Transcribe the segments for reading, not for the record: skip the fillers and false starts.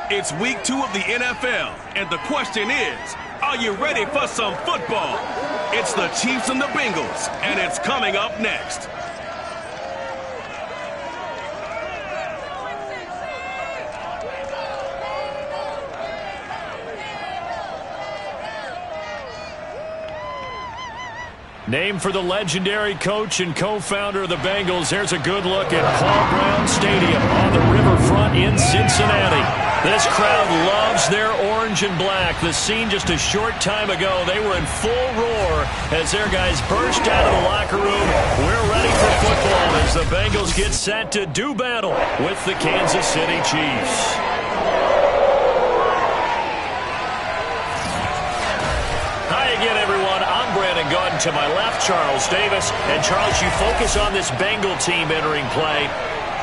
It's week 2 of the NFL, and the question is, are you ready for some football? It's the Chiefs and the Bengals, and it's coming up next. Named for the legendary coach and co-founder of the Bengals, there's a good look at Paul Brown Stadium on the riverfront in Cincinnati. This crowd loves their orange and black. The scene just a short time ago, they were in full roar as their guys burst out of the locker room. We're ready for football as the Bengals get set to do battle with the Kansas City Chiefs. Hi again, everyone. Going to my left, Charles Davis. And Charles, you focus on this Bengal team entering play.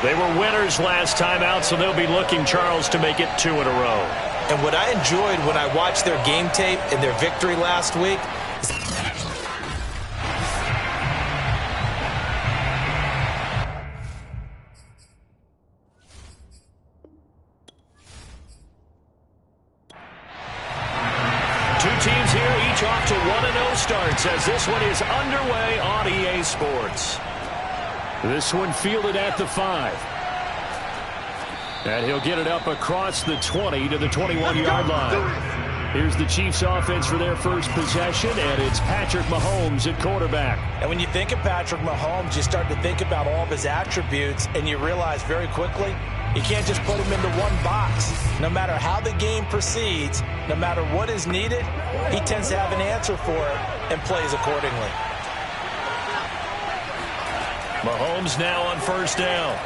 They were winners last time out, so they'll be looking, Charles, to make it 2 in a row. And what I enjoyed when I watched their game tape and their victory last week is 2 teams here, each off to 1-0 starts as this one is underway on EA Sports. This one fielded at the 5. And he'll get it up across the 20 to the 21-yard line. Here's the Chiefs offense for their first possession, and it's Patrick Mahomes at quarterback. And when you think of Patrick Mahomes, you start to think about all of his attributes, and you realize very quickly you can't just put him into one box. No matter how the game proceeds, no matter what is needed, he tends to have an answer for it and plays accordingly. Mahomes now on first down.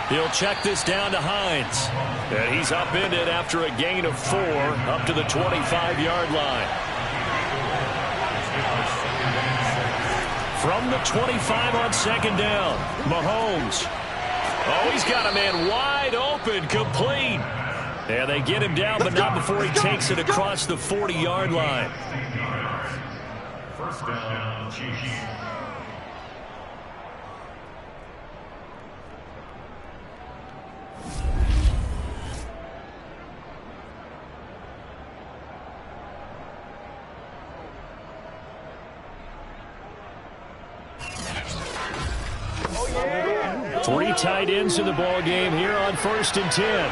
He'll check this down to Hines. And he's upended after a gain of 4 up to the 25-yard line. From the 25 on second down, Mahomes. Oh, he's got a man wide open, complete. And they get him down, but not before he takes it across the 40-yard line. First down, Chiefs. Three tight ends in the ball game here on 1st and 10.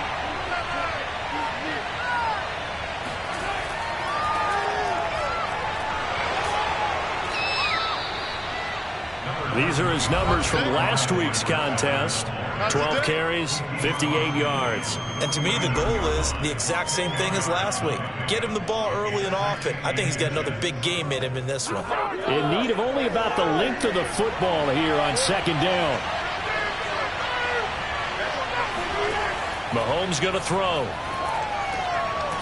These are his numbers from last week's contest. 12 carries, 58 yards. And to me, the goal is the exact same thing as last week. Get him the ball early and often. I think he's got another big game in him in this one. In need of only about the length of the football here on second down. Mahomes going to throw.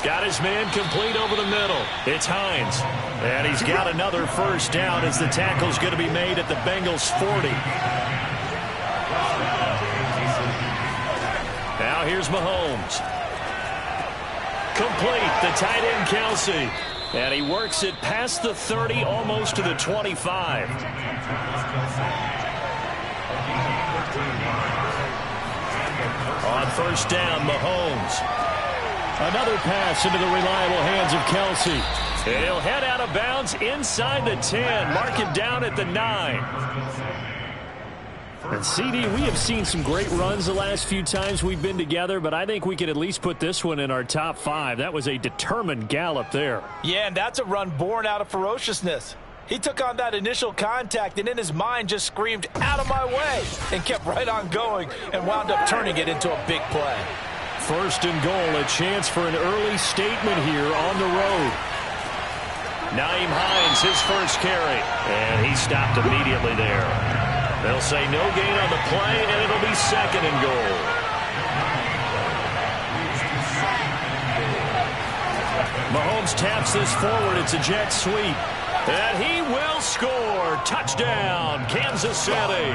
Got his man complete over the middle. It's Hines. And he's got another first down as the tackle's going to be made at the Bengals 40. Now here's Mahomes. Complete, the tight end Kelsey. And he works it past the 30, almost to the 25. On first down, Mahomes. Another pass into the reliable hands of Kelsey. And he'll head out of bounds inside the 10. Mark him down at the 9. And CD, we have seen some great runs the last few times we've been together, but I think we could at least put this one in our top 5. That was a determined gallop there. Yeah, and that's a run born out of ferociousness. He took on that initial contact and in his mind just screamed, "Out of my way," and kept right on going and wound up turning it into a big play. First and goal, a chance for an early statement here on the road. Nyheim Hines, his first carry, and he stopped immediately there. They'll say no gain on the play, and it'll be second and goal. Mahomes taps this forward. It's a jet sweep. And he will score. Touchdown, Kansas City.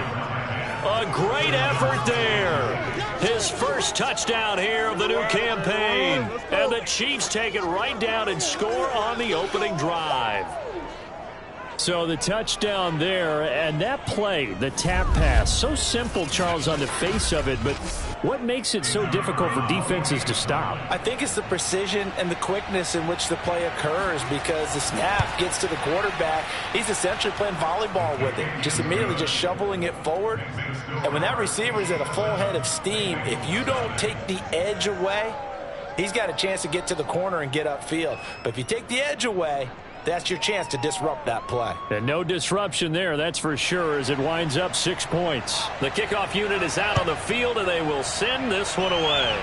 A great effort there. His first touchdown here of the new campaign. And the Chiefs take it right down and score on the opening drive. So the touchdown there, and that play, the tap pass, so simple, Charles, on the face of it, but what makes it so difficult for defenses to stop? I think it's the precision and the quickness in which the play occurs, because the snap gets to the quarterback. He's essentially playing volleyball with it, just immediately just shoveling it forward. And when that receiver is at a full head of steam, if you don't take the edge away, he's got a chance to get to the corner and get upfield. But if you take the edge away, that's your chance to disrupt that play. And no disruption there, that's for sure, as it winds up 6 points. The kickoff unit is out on the field, and they will send this one away.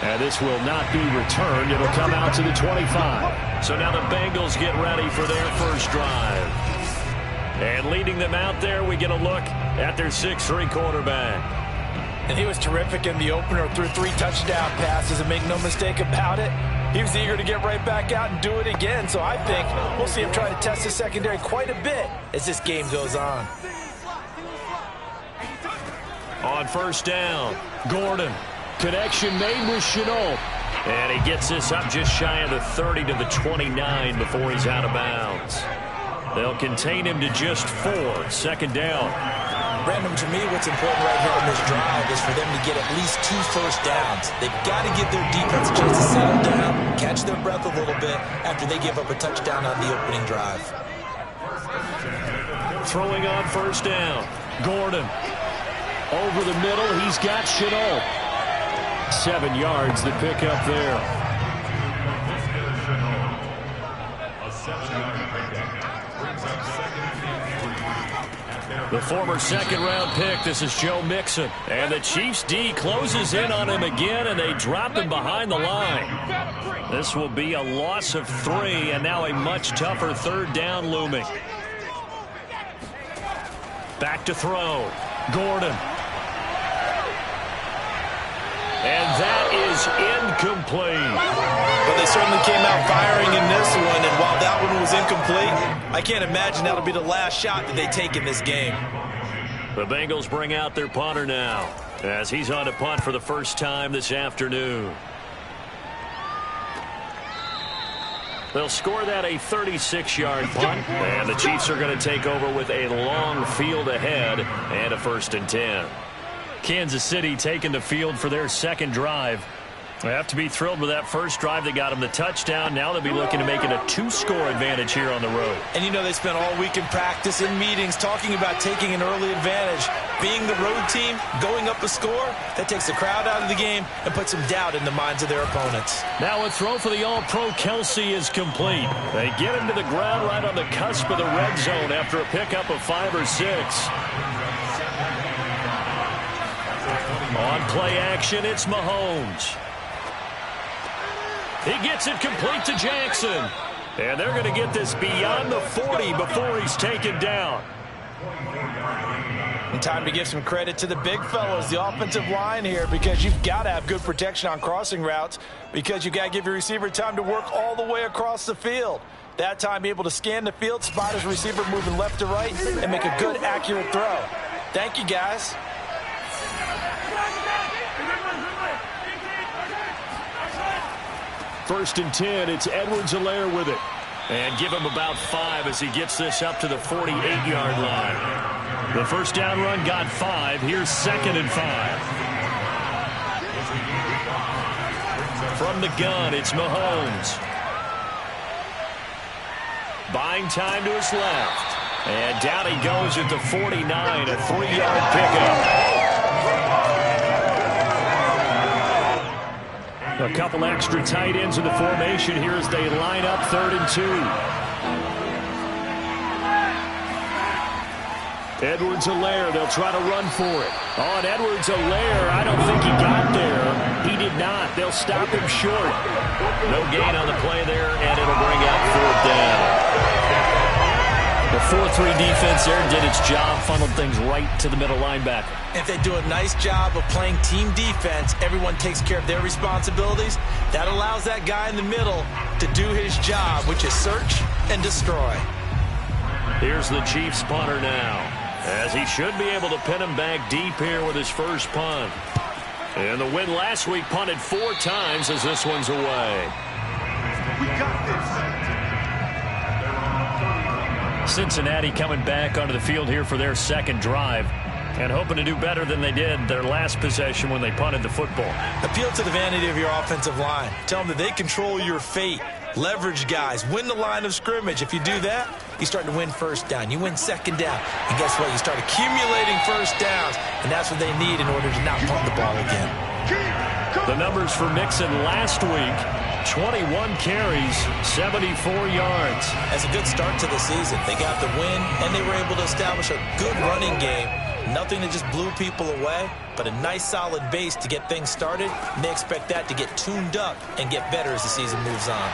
And this will not be returned. It'll come out to the 25. So now the Bengals get ready for their first drive. And leading them out there, we get a look at their 6'3" quarterback. And he was terrific in the opener, threw 3 touchdown passes, and make no mistake about it, he was eager to get right back out and do it again. So I think we'll see him try to test the secondary quite a bit as this game goes on. On first down, Gordon. Connection made with Chenault. And he gets this up just shy of the 30 to the 29 before he's out of bounds. They'll contain him to just 4. Second down. Brandon, to me, what's important right here on this drive is for them to get at least 2 first downs. They've got to give their defense a chance to settle down, catch their breath a little bit after they give up a touchdown on the opening drive. Throwing on first down. Gordon. Over the middle, he's got Chenault. 7 yards to pick up there. The former second-round pick, this is Joe Mixon. And the Chiefs' D closes in on him again, and they drop him behind the line. This will be a loss of 3, and now a much tougher third down looming. Back to throw. Gordon. And that is incomplete. But they certainly came out firing in this one, and while that one was incomplete, I can't imagine that'll be the last shot that they take in this game. The Bengals bring out their punter now, as he's on to punt for the first time this afternoon. They'll score that a 36-yard punt, and the Chiefs are going to take over with a long field ahead and a 1st and 10. Kansas City taking the field for their second drive. They have to be thrilled with that first drive. They got them the touchdown. Now they'll be looking to make it a 2-score advantage here on the road. And you know, they spent all week in practice, in meetings, talking about taking an early advantage. Being the road team, going up a score, that takes the crowd out of the game and puts some doubt in the minds of their opponents. Now a throw for the All-Pro Kelsey is complete. They get him to the ground right on the cusp of the red zone after a pickup of 5 or 6. On play action, it's Mahomes. He gets it complete to Jackson. And they're going to get this beyond the 40 before he's taken down. And time to give some credit to the big fellows, the offensive line here, because you've got to have good protection on crossing routes, because you've got to give your receiver time to work all the way across the field. That time, be able to scan the field, spot his receiver moving left to right, and make a good, accurate throw. Thank you, guys. First and 10, it's Edwards-Helaire with it. And give him about 5 as he gets this up to the 48-yard line. The first down run got 5. Here's 2nd and 5. From the gun, it's Mahomes. Buying time to his left. And down he goes at the 49, a 3-yard pickup. A couple extra tight ends in the formation here as they line up 3rd and 2. Edwards-Helaire, they'll try to run for it. On Edwards-Helaire, I don't think he got there. He did not. They'll stop him short. No gain on the play there, and it'll bring out 4th down. The 4-3 defense there did its job, funneled things right to the middle linebacker. If they do a nice job of playing team defense, everyone takes care of their responsibilities. That allows that guy in the middle to do his job, which is search and destroy. Here's the Chiefs punter now, as he should be able to pin him back deep here with his first punt. And the win last week, punted 4 times as this one's away. We got this. Cincinnati coming back onto the field here for their second drive and hoping to do better than they did their last possession when they punted the football. Appeal to the vanity of your offensive line. Tell them that they control your fate. Leverage guys. Win the line of scrimmage. If you do that, you start to win first down. You win second down. And guess what? You start accumulating first downs. And that's what they need in order to not punt the ball again. The numbers for Mixon last week: 21 carries, 74 yards. That's a good start to the season. They got the win, and they were able to establish a good running game. Nothing that just blew people away, but a nice solid base to get things started. And they expect that to get tuned up and get better as the season moves on.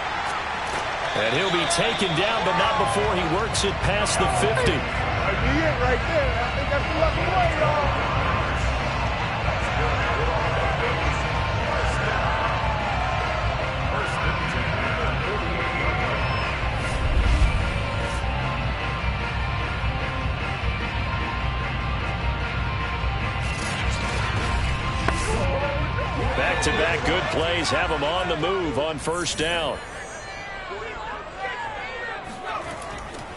And he'll be taken down, but not before he works it past the 50. That'd be it right there. I think that's the lucky play, y'all. Back-to-back good plays have him on the move on first down.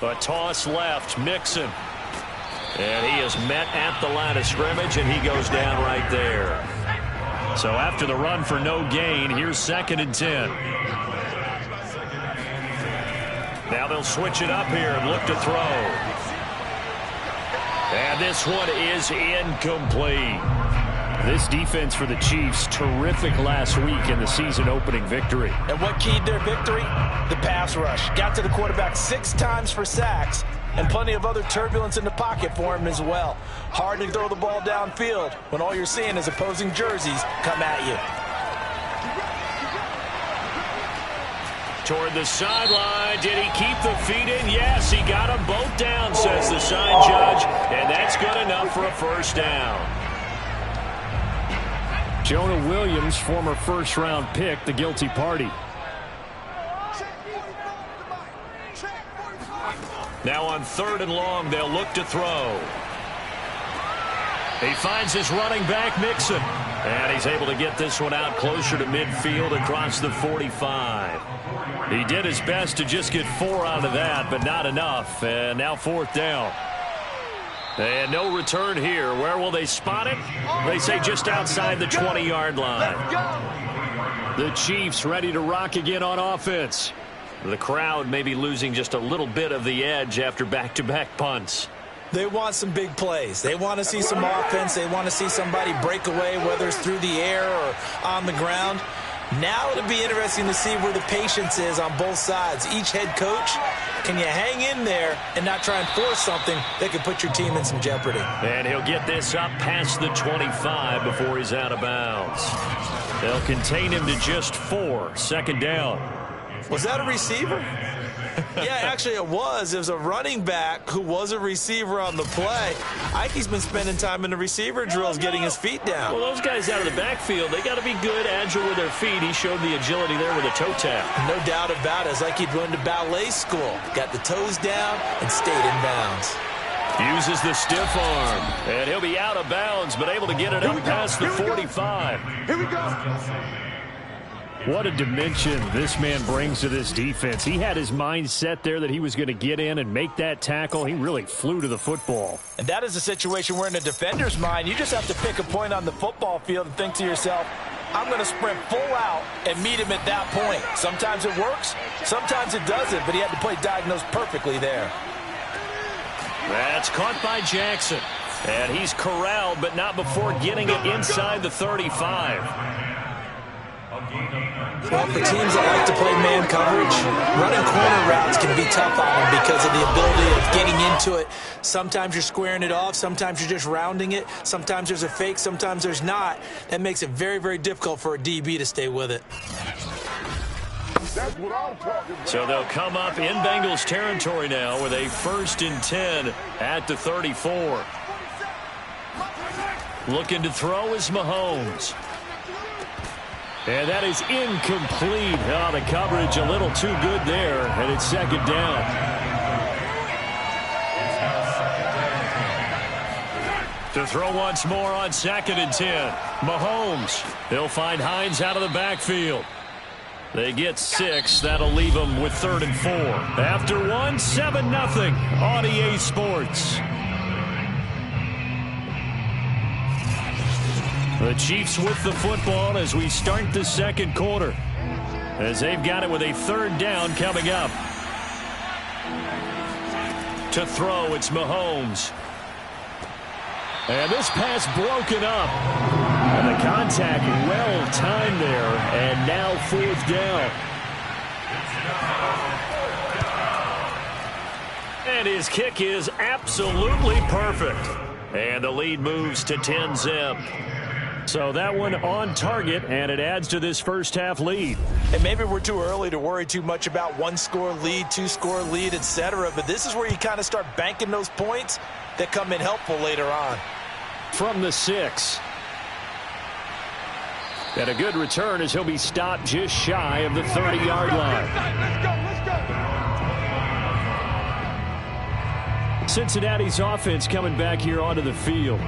A toss left, Mixon. And he is met at the line of scrimmage, and he goes down right there. So after the run for no gain, here's 2nd and 10. Now they'll switch it up here and look to throw. And this one is incomplete. This defense for the Chiefs, terrific last week in the season-opening victory. And what keyed their victory? The pass rush. Got to the quarterback 6 times for sacks, and plenty of other turbulence in the pocket for him as well. Hard to throw the ball downfield when all you're seeing is opposing jerseys come at you. Toward the sideline. Did he keep the feet in? Yes, he got them both down, says the sign judge, and that's good enough for a first down. Jonah Williams, former first-round pick, the guilty party. Now on 3rd and long, they'll look to throw. He finds his running back, Mixon. And he's able to get this one out closer to midfield across the 45. He did his best to just get 4 out of that, but not enough. And now 4th down. And no return here. Where will they spot it? They say just outside the 20-yard line. The Chiefs ready to rock again on offense. The crowd may be losing just a little bit of the edge after back-to-back punts. They want some big plays. They want to see some offense. They want to see somebody break away, whether it's through the air or on the ground. Now it'll be interesting to see where the patience is on both sides. Each head coach, can you hang in there and not try and force something that could put your team in some jeopardy? And he'll get this up past the 25 before he's out of bounds. They'll contain him to just 4. 2nd down. Was that a receiver? Yeah, actually it was. It was a running back who was a receiver on the play. Ikey's been spending time in the receiver drills getting his feet down. Well, those guys out of the backfield, they got to be good, agile with their feet. He showed the agility there with a toe tap. No doubt about it. It's like he'd run to ballet school. Got the toes down and stayed in bounds. Uses the stiff arm. And he'll be out of bounds, but able to get it up past the 45. Here we go. What a dimension this man brings to this defense. He had his mind set there that he was going to get in and make that tackle. He really flew to the football. And that is a situation where in a defender's mind, you just have to pick a point on the football field and think to yourself, I'm going to sprint full out and meet him at that point. Sometimes it works, sometimes it doesn't, but he had to play diagnose perfectly there. That's caught by Jackson. And he's corralled, but not before getting it inside the 35. Well, for teams that like to play man coverage, running corner routes can be tough on them because of the ability of getting into it. Sometimes you're squaring it off. Sometimes you're just rounding it. Sometimes there's a fake. Sometimes there's not. That makes it very, very difficult for a DB to stay with it. So they'll come up in Bengals territory now with a 1st and 10 at the 34. Looking to throw is Mahomes. And that is incomplete. Oh, the coverage a little too good there, and it's 2nd down. To throw once more on 2nd and 10. Mahomes. He'll find Hines out of the backfield. They get 6. That'll leave them with 3rd and 4. After 1, 7-0 on EA Sports. The Chiefs with the football as we start the second quarter, as they've got it with a 3rd down coming up. To throw, it's Mahomes. And this pass broken up. And the contact well timed there. And now 4th down. And his kick is absolutely perfect. And the lead moves to 10-zip. So that one on target, and it adds to this first half lead. And maybe we're too early to worry too much about 1-score lead, 2-score lead, etc. But this is where you kind of start banking those points that come in helpful later on. From the 6. And a good return as he'll be stopped just shy of the 30-yard line. Cincinnati's offense coming back here onto the field.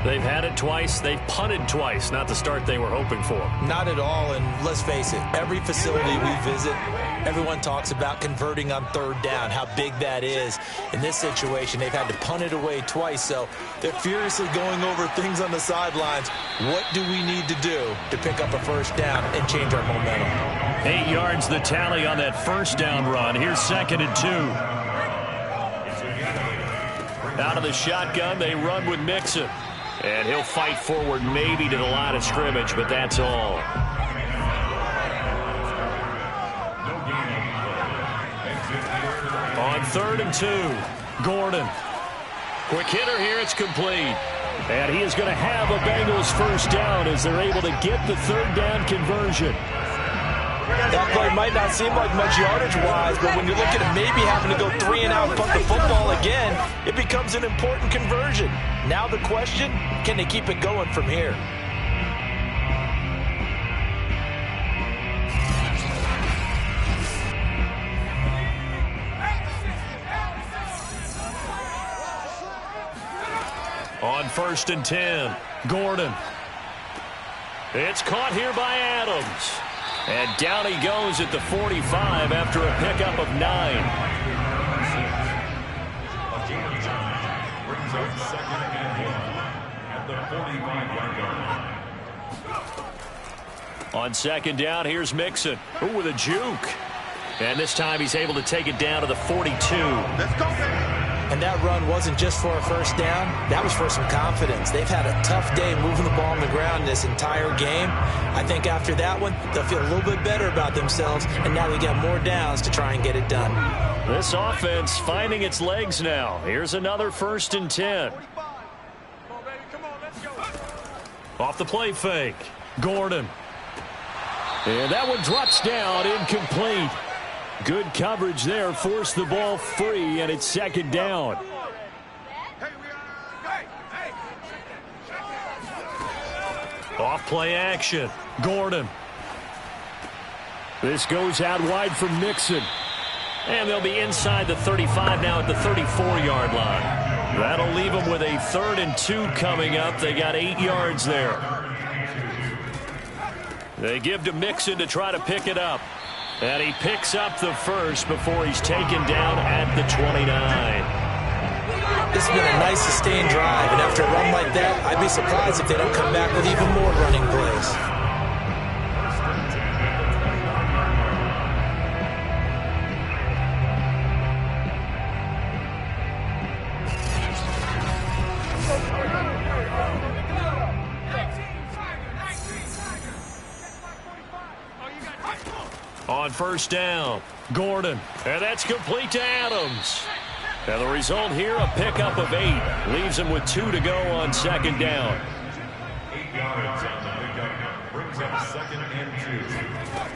They've had it twice. They've punted twice. Not the start they were hoping for. Not at all, and let's face it, every facility we visit, everyone talks about converting on 3rd down, how big that is. In this situation, they've had to punt it away twice, so they're furiously going over things on the sidelines. What do we need to do to pick up a 1st down and change our momentum? 8 yards the tally on that 1st down run. Here's 2nd and 2. Out of the shotgun, they run with Mixon. And he'll fight forward maybe to the line of scrimmage, but that's all. On 3rd and 2, Gordon. Quick hitter here, it's complete. And he is going to have a Bengals 1st down as they're able to get the 3rd down conversion. That play might not seem like much yardage-wise, but when you look at it maybe having to go 3 and out and punt the football again, it becomes an important conversion. Now the question, can they keep it going from here? On 1st and 10, Gordon. It's caught here by Adams. And down he goes at the 45 after a pickup of 9. On 2nd down, here's Mixon. Ooh, with a juke. And this time he's able to take it down to the 42. Let's go, baby. And that run wasn't just for a 1st down. That was for some confidence. They've had a tough day moving the ball on the ground this entire game. I think after that one, they'll feel a little bit better about themselves, and now they got more downs to try and get it done. This offense finding its legs now. Here's another 1st and 10. Off the play fake. Gordon. And that one drops down, incomplete. Good coverage there, forced the ball free, and it's 2nd down. Off play action. Gordon. This goes out wide for Mixon. And they'll be inside the 35 now at the 34-yard line. That'll leave them with a 3rd and 2 coming up. They got 8 yards there. They give to Mixon to try to pick it up. And he picks up the 1st before he's taken down at the 29. This has been a nice sustained drive, and after a run like that, I'd be surprised if they don't come back with even more running plays. On 1st down, Gordon. And that's complete to Adams. And the result here, a pickup of 8. Leaves him with 2 to go on 2nd down. 8 yards on the pickup. Brings up 2nd and 2.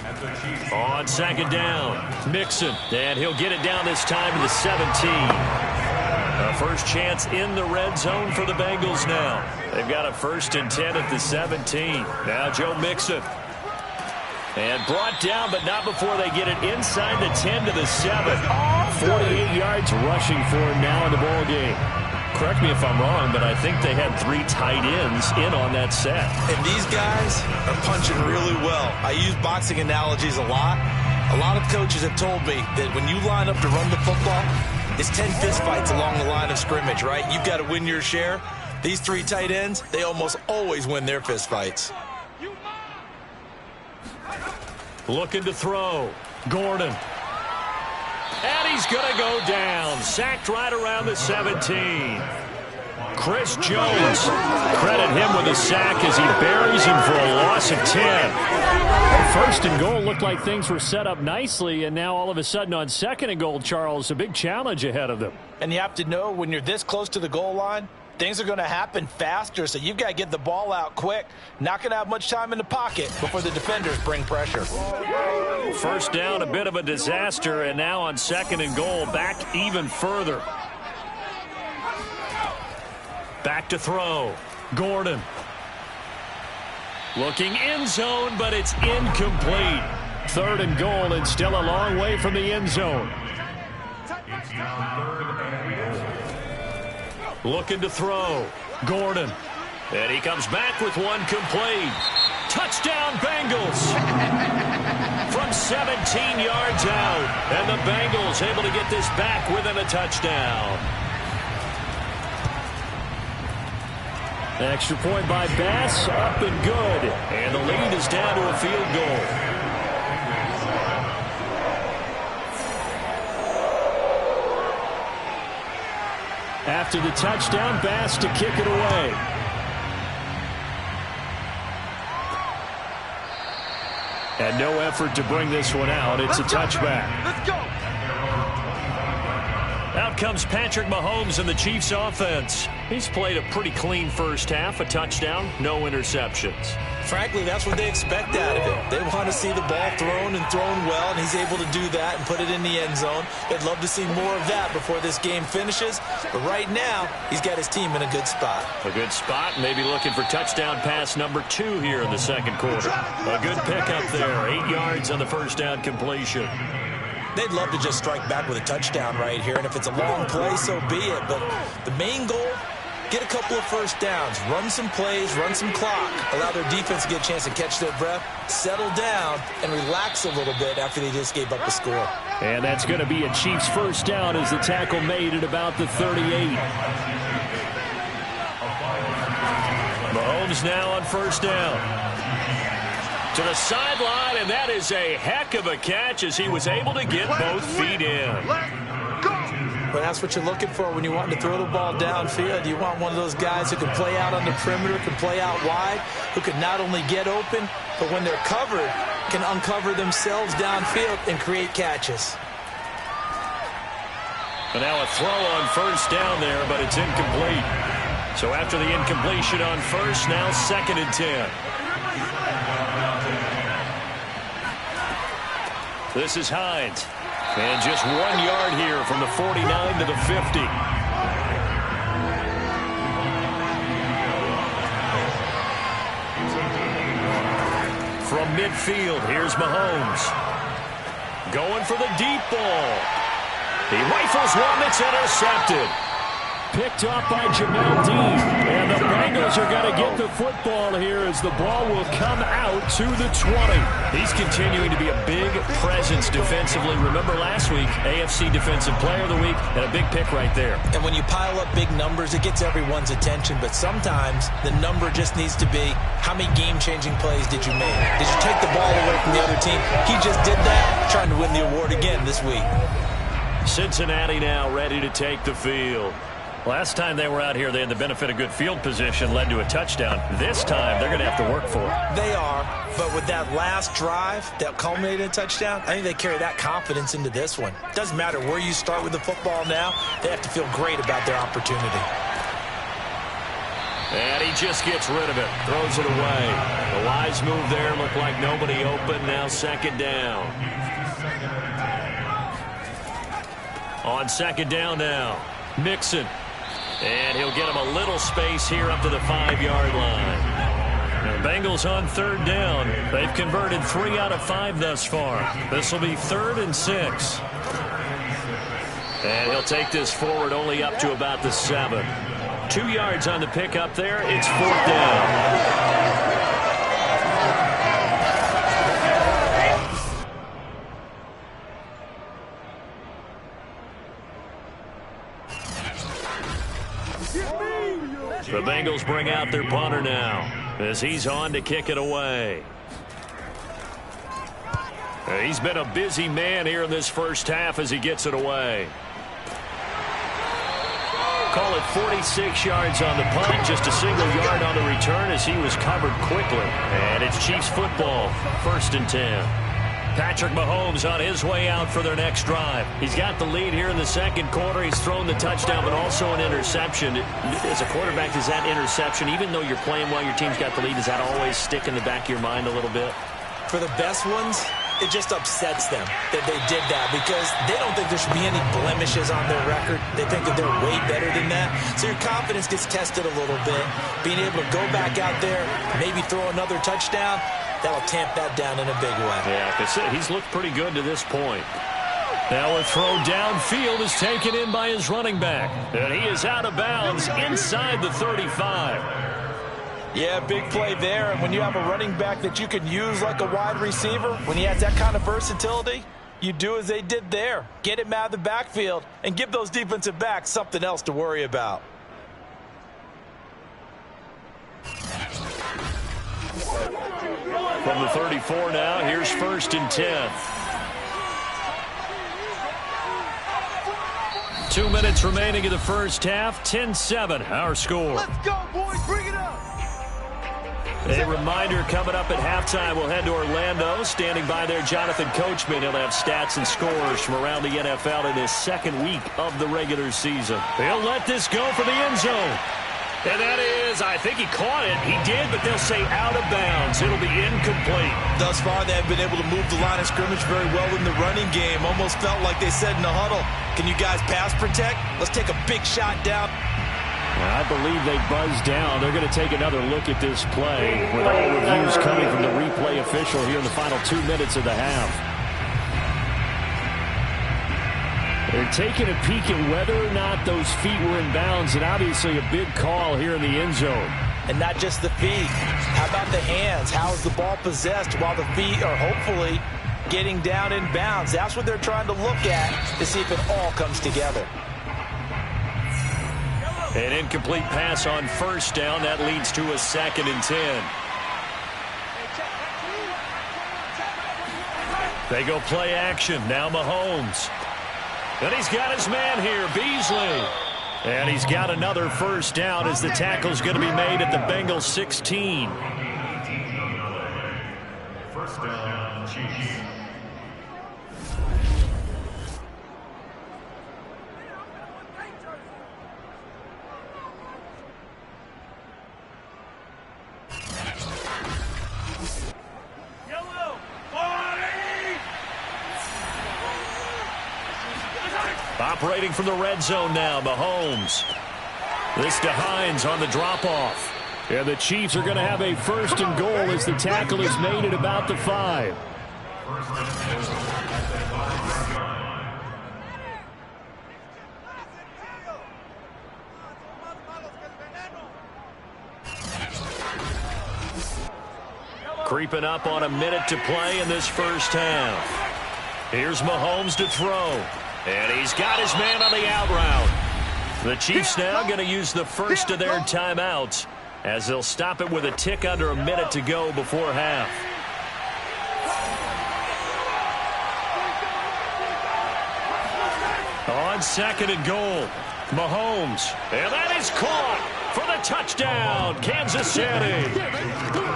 At the Chiefs. On 2nd down, Mixon. And he'll get it down this time to the 17. A first chance in the red zone for the Bengals now. They've got a 1st and 10 at the 17. Now Joe Mixon. And brought down, but not before they get it inside the 10 to the 7. 48 yards rushing for him now in the ball game. Correct me if I'm wrong, but I think they had 3 tight ends in on that set. And these guys are punching really well. I use boxing analogies a lot. A lot of coaches have told me that when you line up to run the football, it's 10 fistfights along the line of scrimmage, right? You've got to win your share. These 3 tight ends, they almost always win their fistfights. Looking to throw. Gordon. And he's going to go down. Sacked right around the 17. Chris Jones. Credit him with a sack as he buries him for a loss of 10. First and goal looked like things were set up nicely, and now all of a sudden on second and goal, Charles, a big challenge ahead of them. And you have to know when you're this close to the goal line, things are going to happen faster, so you've got to get the ball out quick. Not going to have much time in the pocket before the defenders bring pressure. First down, a bit of a disaster, and now on second and goal, back even further. Back to throw. Gordon. Looking end zone, but it's incomplete. Third and goal, and still a long way from the end zone. It's now 3rd and goal. Looking to throw. Gordon. And he comes back with one complete. Touchdown, Bengals. From 17 yards out. And the Bengals able to get this back within a touchdown. Extra point by Bass, up and good. And the lead is down to a field goal. After the touchdown, Bass to kick it away. And no effort to bring this one out. It's a touchback. Let's go. Out comes Patrick Mahomes and the Chiefs offense. He's played a pretty clean first half, a touchdown, no interceptions. Frankly, that's what they expect out of him. They want to see the ball thrown and thrown well, and he's able to do that and put it in the end zone. They'd love to see more of that before this game finishes. But right now, he's got his team in a good spot. A good spot, maybe looking for touchdown pass number 2 here in the second quarter. A good pickup there, 8 yards on the first down completion. They'd love to just strike back with a touchdown right here, and if it's a long play, so be it. But the main goal, get a couple of first downs, run some plays, run some clock, allow their defense to get a chance to catch their breath, settle down, and relax a little bit after they just gave up a score. And that's going to be a Chiefs first down as the tackle made at about the 38. Mahomes now on first down. To the sideline, and that is a heck of a catch as he was able to get both feet in. But that's what you're looking for when you want to throw the ball downfield. You want one of those guys who can play out on the perimeter, can play out wide, who can not only get open, but when they're covered, can uncover themselves downfield and create catches. And now a throw on first down there, but it's incomplete. So after the incompletion on first, now second and 10. This is Hines. And just 1 yard here from the 49 to the 50. From midfield, here's Mahomes. Going for the deep ball. He rifles one that's intercepted. Picked off by Jamel Dean. And the Bengals are going to get the football here as the ball will come out to the 20. He's continuing to be a big presence defensively. Remember last week, AFC Defensive Player of the Week, and a big pick right there. And when you pile up big numbers, it gets everyone's attention. But sometimes the number just needs to be, how many game-changing plays did you make? Did you take the ball away from the other team? He just did that, trying to win the award again this week. Cincinnati now ready to take the field. Last time they were out here, they had the benefit of good field position, led to a touchdown. This time, they're going to have to work for it. They are, but with that last drive that culminated in a touchdown, I think they carry that confidence into this one. Doesn't matter where you start with the football now, they have to feel great about their opportunity. And he just gets rid of it, throws it away. The wise move there, looked like nobody open, now second down. On second down now, Mixon. And he'll get him a little space here up to the 5-yard line. Now, the Bengals on third down. They've converted 3 out of 5 thus far. This will be 3rd and 6. And he'll take this forward only up to about the 7. 2 yards on the pickup there. It's 4th down. The Bengals bring out their punter now as he's on to kick it away. He's been a busy man here in this first half as he gets it away. Call it 46 yards on the punt, just a single yard on the return as he was covered quickly. And it's Chiefs football, 1st and 10. Patrick Mahomes on his way out for their next drive. He's got the lead here in the second quarter. He's thrown the touchdown, but also an interception. As a quarterback, is that interception, even though you're playing while your team's got the lead, does that always stick in the back of your mind a little bit? For the best ones, it just upsets them that they did that because they don't think there should be any blemishes on their record. They think that they're way better than that. So your confidence gets tested a little bit. Being able to go back out there, maybe throw another touchdown, that'll tamp that down in a big way. Yeah, like I said, he's looked pretty good to this point. Now a throw downfield is taken in by his running back. And he is out of bounds inside the 35. Yeah, big play there. And when you have a running back that you can use like a wide receiver, when he has that kind of versatility, you do as they did there. Get him out of the backfield and give those defensive backs something else to worry about. From the 34 now, here's 1st and 10. 2 minutes remaining in the first half. 10-7, our score. Let's go, boys. Bring it up. A reminder coming up at halftime, we'll head to Orlando. Standing by there, Jonathan Coachman. He'll have stats and scores from around the NFL in his second week of the regular season. He'll let this go for the end zone. And that is, I think he caught it. He did, but they'll say out of bounds. It'll be incomplete. Thus far, they have been able to move the line of scrimmage very well in the running game. Almost felt like they said in the huddle, can you guys pass protect? Let's take a big shot down. I believe they buzzed down. They're going to take another look at this play with all reviews coming from the replay official here in the final 2 minutes of the half. They're taking a peek at whether or not those feet were in bounds, and obviously a big call here in the end zone. And not just the feet. How about the hands? How is the ball possessed while the feet are hopefully getting down in bounds? That's what they're trying to look at to see if it all comes together. An incomplete pass on 1st down. That leads to a 2nd and 10. They go play action. Now Mahomes. And he's got his man here, Beasley. And he's got another 1st down as the tackle's going to be made at the Bengals 16. 1st down, Chiefs. Operating from the red zone now, Mahomes. This to Hines on the drop-off. And the Chiefs are going to have a 1st and goal as the tackle is made at about the 5. Creeping up on a minute to play in this first half. Here's Mahomes to throw. And he's got his man on the out route. The Chiefs now going to use the first of their timeouts as they'll stop it with a tick under a minute to go before half. On 2nd and goal, Mahomes. And that is caught for the touchdown, Kansas City.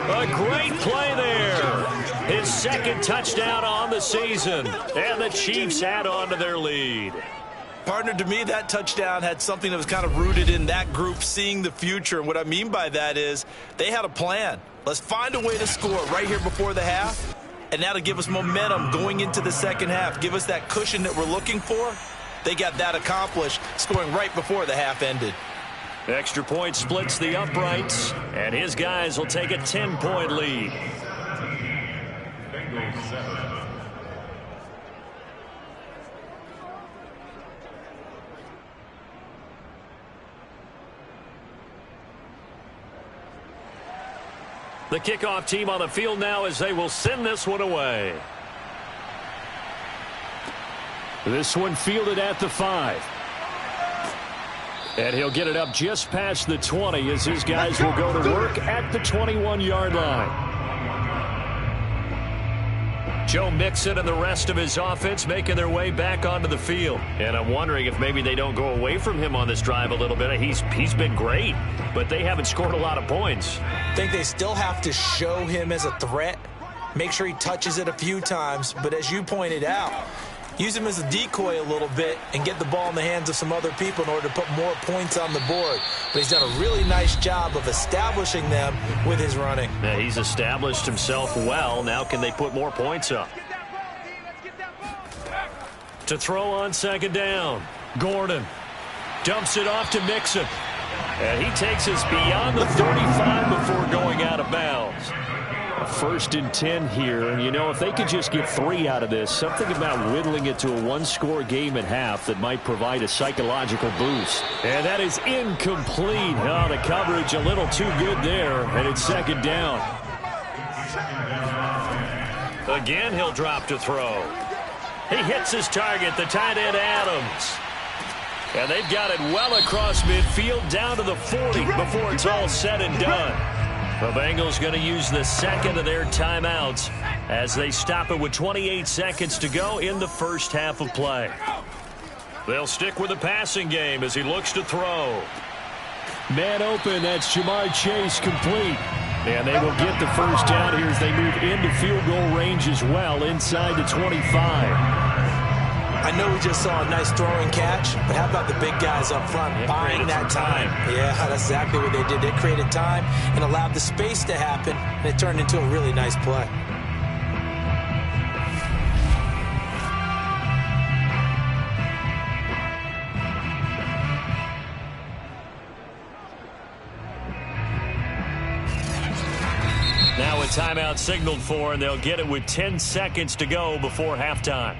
A great play there. His 2nd touchdown on the season. And the Chiefs add on to their lead. Partner, to me, that touchdown had something that was kind of rooted in that group seeing the future. And what I mean by that is they had a plan. Let's find a way to score right here before the half. And that'll give us momentum going into the second half. Give us that cushion that we're looking for. They got that accomplished, scoring right before the half ended. Extra point splits the uprights, and his guys will take a 10-point lead. The kickoff team on the field now as they will send this one away. This one fielded at the 5. And he'll get it up just past the 20 as his guys will go to work at the 21-yard line. Joe Mixon and the rest of his offense making their way back onto the field. And I'm wondering if maybe they don't go away from him on this drive a little bit. He's been great, but they haven't scored a lot of points. I think they still have to show him as a threat, make sure he touches it a few times. But as you pointed out, use him as a decoy a little bit and get the ball in the hands of some other people in order to put more points on the board. But he's done a really nice job of establishing them with his running. Yeah, he's established himself well. Now can they put more points up? To throw on second down, Gordon dumps it off to Mixon. And he takes us beyond the 35 before going out of bounds. First and 10 here, and you know, if they could just get 3 out of this, something about whittling it to a one-score game at half that might provide a psychological boost. And that is incomplete. Oh, the coverage a little too good there, and it's second down. Again, he'll drop to throw. He hits his target, the tight end Adams. And they've got it well across midfield down to the 40 before it's all said and done. The Bengals going to use the second of their timeouts as they stop it with 28 seconds to go in the first half of play. They'll stick with the passing game as he looks to throw. Man open, that's Jamar Chase complete. And they will get the first down here as they move into field goal range as well inside the 25. I know we just saw a nice throwing catch, but how about the big guys up front buying that time? Yeah, that's exactly what they did. They created time and allowed the space to happen, and it turned into a really nice play. Now a timeout signaled for, and they'll get it with 10 seconds to go before halftime.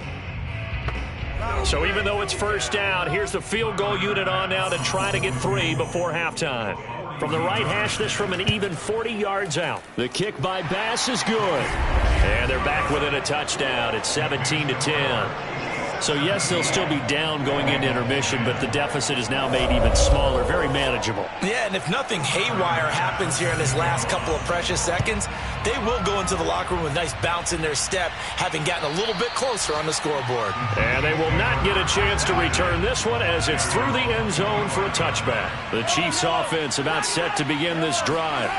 So even though it's first down, here's the field goal unit on now to try to get 3 before halftime. From the right hash, this from an even 40 yards out. The kick by Bass is good. And they're back within a touchdown at 17-10. So, yes, they'll still be down going into intermission, but the deficit is now made even smaller, very manageable. Yeah, and if nothing haywire happens here in this last couple of precious seconds, they will go into the locker room with a nice bounce in their step, having gotten a little bit closer on the scoreboard. And they will not get a chance to return this one as it's through the end zone for a touchback. The Chiefs offense about set to begin this drive.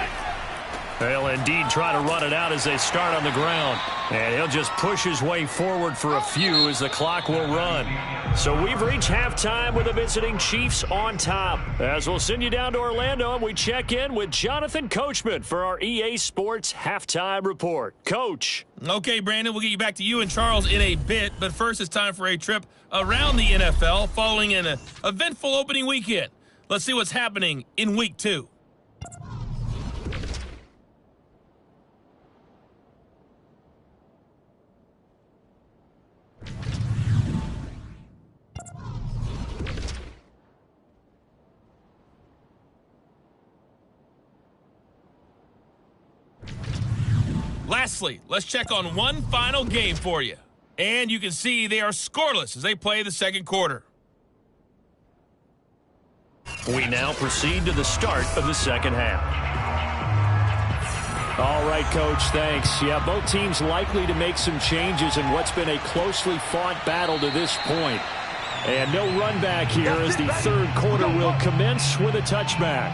They'll indeed try to run it out as they start on the ground. And he'll just push his way forward for a few as the clock will run. So we've reached halftime with the visiting Chiefs on top. As we'll send you down to Orlando and we check in with Jonathan Coachman for our EA Sports Halftime Report. Coach. Okay, Brandon, we'll get you back to you and Charles in a bit. But first, it's time for a trip around the NFL following an eventful opening weekend. Let's see what's happening in Week 2. Lastly, let's check on one final game for you. And you can see they are scoreless as they play the second quarter. We now proceed to the start of the second half. All right, Coach, thanks. Yeah, both teams likely to make some changes in what's been a closely fought battle to this point. And no run back here as the third quarter will commence with a touchback.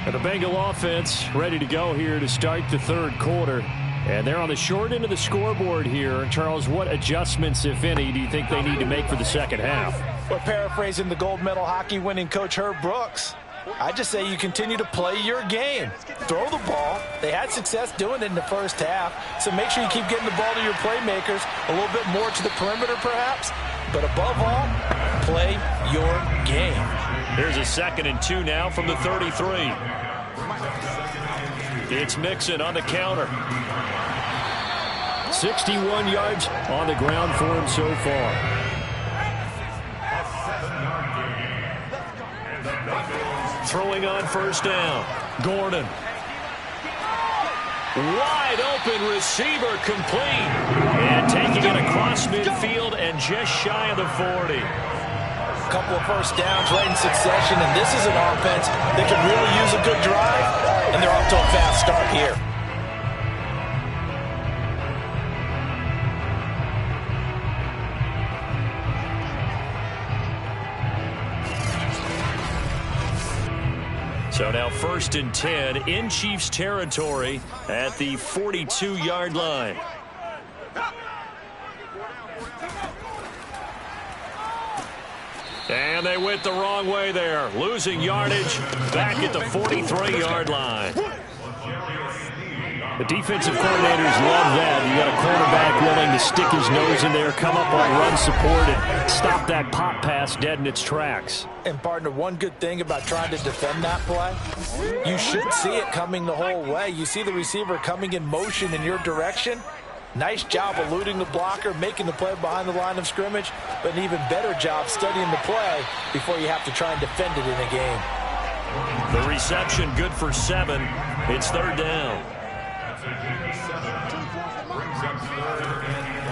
And the Bengal offense ready to go here to start the third quarter. And they're on the short end of the scoreboard here. Charles, what adjustments, if any, do you think they need to make for the second half? Well, paraphrasing the gold medal hockey winning coach Herb Brooks, I just say you continue to play your game. Throw the ball. They had success doing it in the first half, so make sure you keep getting the ball to your playmakers, a little bit more to the perimeter perhaps, but above all, play your game. Here's a 2nd and 2 now from the 33. It's Mixon on the counter. 61 yards on the ground for him so far. Throwing on first down, Gordon. Wide open receiver complete. And taking it across midfield and just shy of the 40. A couple of first downs right in succession, and this is an offense that can really use a good drive, and they're off to a fast start here. So now 1st and 10 in Chiefs territory at the 42-yard line. And they went the wrong way there, losing yardage back at the 43-yard line. The defensive coordinators love that. You got a quarterback willing to stick his nose in there, come up on run support, and stop that pop pass dead in its tracks. And, partner, one good thing about trying to defend that play, you should see it coming the whole way. You see the receiver coming in motion in your direction. Nice job eluding the blocker, making the play behind the line of scrimmage, but an even better job studying the play before you have to try and defend it in a game. The reception good for 7. It's 3rd down.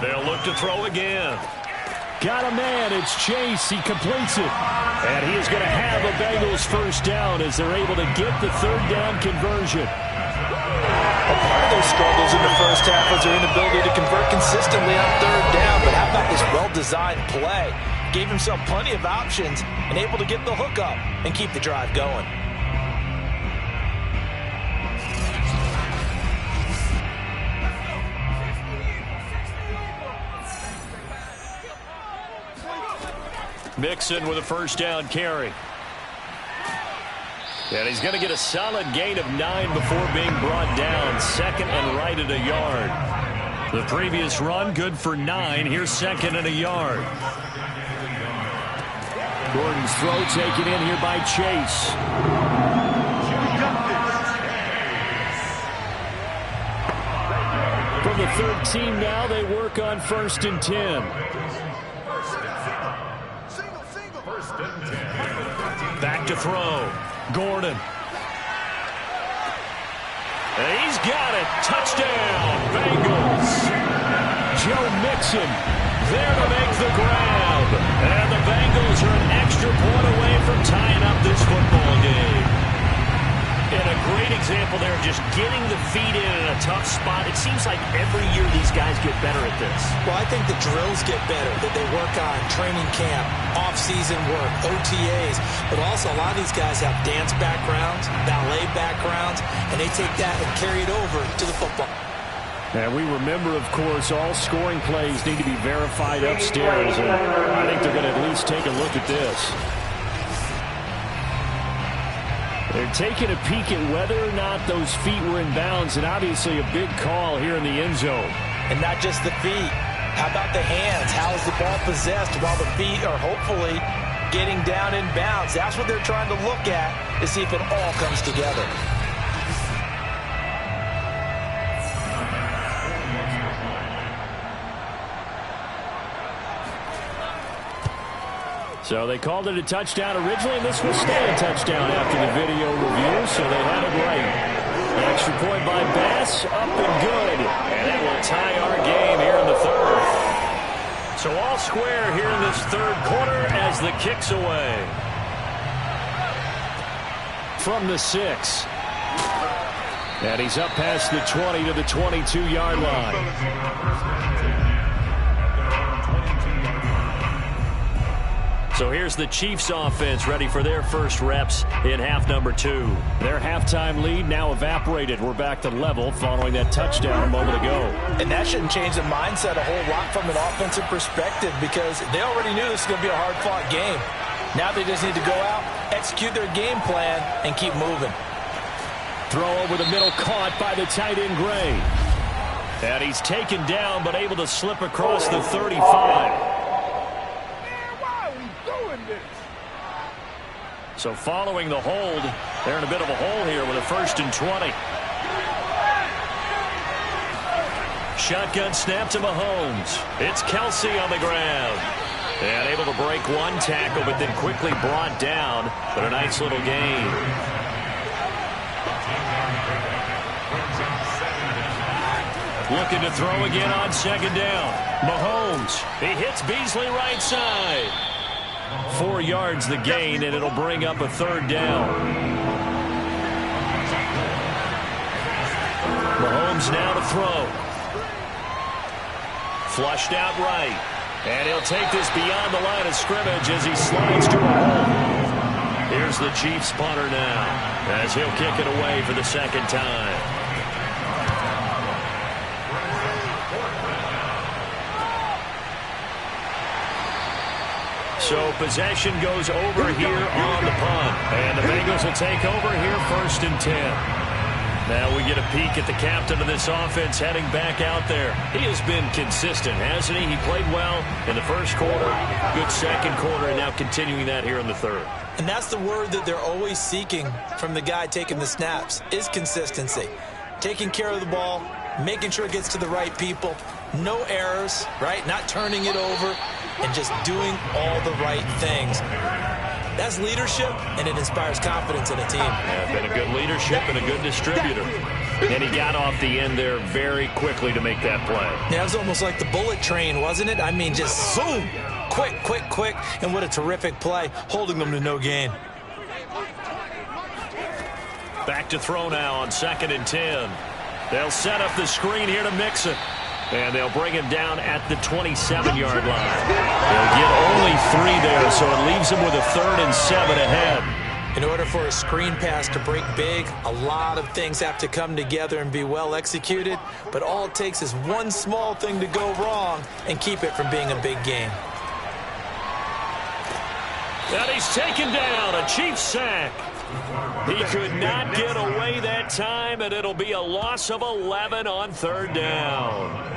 They'll look to throw again. Got a man. It's Chase. He completes it. And he is going to have a Bengals first down as they're able to get the 3rd down conversion. A part of their struggles in the first half was their inability to convert consistently on 3rd down. But how about this well-designed play? Gave himself plenty of options and able to get the hook up and keep the drive going. Mixon with a first down carry. And he's going to get a solid gain of 9 before being brought down. 2nd and right at a yard. The previous run good for 9. Here's 2nd and a yard. Gordon's throw taken in here by Chase. From the 13 now, they work on 1st and 10. Back to throw. Gordon. And he's got it. Touchdown, Bengals. Joe Mixon there to make the grab. And the Bengals are an extra point away from tying up this football game. And a great example there, just getting the feet in a tough spot. It seems like every year these guys get better at this. Well, I think the drills get better, that they work on training camp, off-season work, OTAs, but also a lot of these guys have dance backgrounds, ballet backgrounds, and they take that and carry it over to the football. And we remember, of course, all scoring plays need to be verified upstairs, and I think they're going to at least take a look at this. They're taking a peek at whether or not those feet were in bounds, and obviously a big call here in the end zone. And not just the feet. How about the hands? How is the ball possessed while the feet are hopefully getting down in bounds? That's what they're trying to look at to see if it all comes together. So they called it a touchdown originally, and this will stay a touchdown after the video review, so they had it right. The extra point by Bass, up and good. And it will tie our game here in the 3rd. So all square here in this 3rd quarter as the kick's away. From the 6. And he's up past the 20 to the 22-yard line. So here's the Chiefs offense ready for their first reps in half number 2. Their halftime lead now evaporated. We're back to level following that touchdown a moment ago. And that shouldn't change the mindset a whole lot from an offensive perspective because they already knew this was going to be a hard-fought game. Now they just need to go out, execute their game plan, and keep moving. Throw over the middle caught by the tight end Gray. And he's taken down but able to slip across the 35. So following the hold, they're in a bit of a hole here with a 1st and 20. Shotgun snap to Mahomes. It's Kelsey on the ground. And able to break one tackle, but then quickly brought down. But a nice little gain. Looking to throw again on second down. Mahomes, he hits Beasley right side. 4 yards the gain, and it'll bring up a third down. Mahomes now to throw. Flushed out right. And he'll take this beyond the line of scrimmage as he slides to a hole. Here's the Chiefs punter now as he'll kick it away for the second time. So possession goes over here on the punt. And the Bengals will take over here 1st and 10. Now we get a peek at the captain of this offense heading back out there. He has been consistent, hasn't he? He played well in the first quarter, good second quarter, and now continuing that here in the third. And that's the word that they're always seeking from the guy taking the snaps, is consistency. Taking care of the ball, making sure it gets to the right people, no errors, right? Not turning it over, and just doing all the right things. That's leadership, and it inspires confidence in a team. Yeah, been a good leadership and a good distributor. And he got off the end there very quickly to make that play. Yeah, it was almost like the bullet train, wasn't it? I mean, just zoom, quick, quick, quick, and what a terrific play, holding them to no gain. Back to throw now on 2nd and 10. They'll set up the screen here to Mixon. And they'll bring him down at the 27-yard line. They'll get only 3 there, so it leaves them with a 3rd and 7 ahead. In order for a screen pass to break big, a lot of things have to come together and be well executed. But all it takes is one small thing to go wrong and keep it from being a big gain. And he's taken down, a Chiefs sack. He could not get away that time, and it'll be a loss of 11 on 3rd down.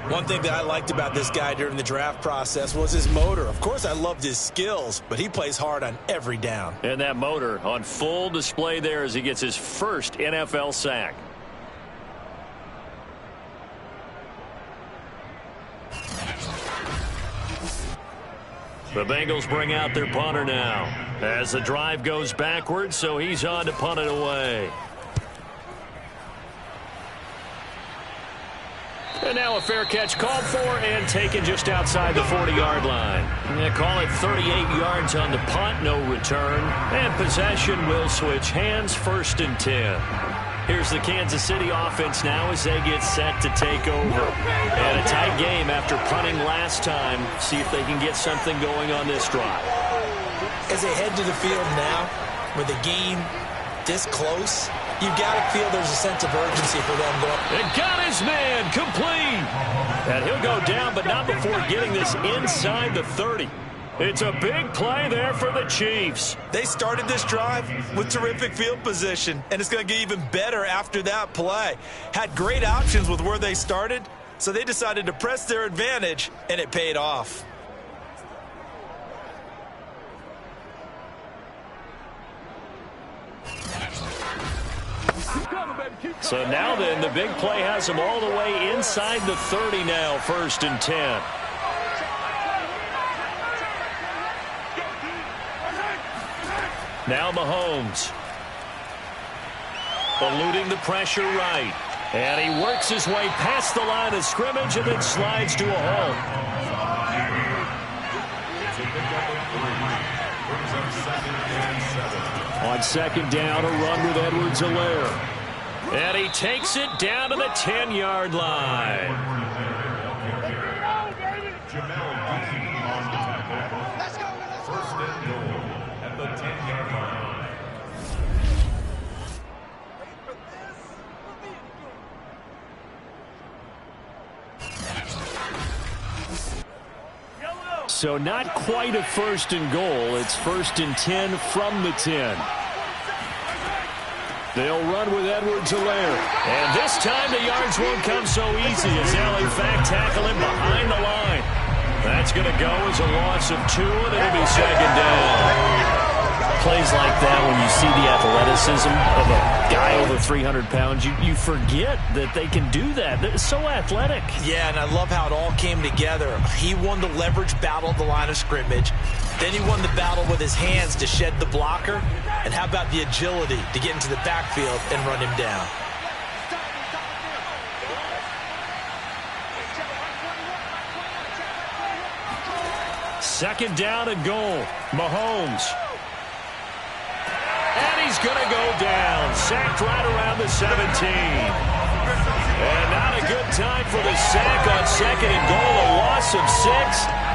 One thing that I liked about this guy during the draft process was his motor. Of course, I loved his skills, but he plays hard on every down. And that motor on full display there as he gets his first NFL sack. The Bengals bring out their punter now as the drive goes backwards, so he's on to punt it away. And now a fair catch called for and taken just outside the 40-yard line. They call it 38 yards on the punt, no return. And possession will switch hands, 1st and 10. Here's the Kansas City offense now as they get set to take over. And a tight game after punting last time. See if they can get something going on this drive. As they head to the field now, with the game this close, you've got to feel there's a sense of urgency for them going. And got his man complete. And he'll go down, but not before getting this inside the 30. It's a big play there for the Chiefs. They started this drive with terrific field position, and it's going to get even better after that play. Had great options with where they started, so they decided to press their advantage, and it paid off. So now then, the big play has them all the way inside the 30 now, 1st and 10. Now Mahomes. Eluding the pressure right. And he works his way past the line of scrimmage and then slides to a hole. On 2nd down, a run with Edwards-Helaire. And he takes it down to the 10-yard line. So not quite a 1st and goal. It's 1st and 10 from the 10. They'll run with Edwards-Helaire. And this time the yards won't come so easy as they'll in fact tackle him behind the line. That's going to go as a loss of 2, and it'll be 2nd down. Plays like that, when you see the athleticism of a guy over 300 pounds, you forget that they can do that. They're so athletic. Yeah, and I love how it all came together. He won the leverage battle at the line of scrimmage. Then he won the battle with his hands to shed the blocker. And how about the agility to get into the backfield and run him down? Second down and goal. Mahomes. And he's going to go down. Sacked right around the 17. And not a good time for the sack on second and goal. A loss of 6.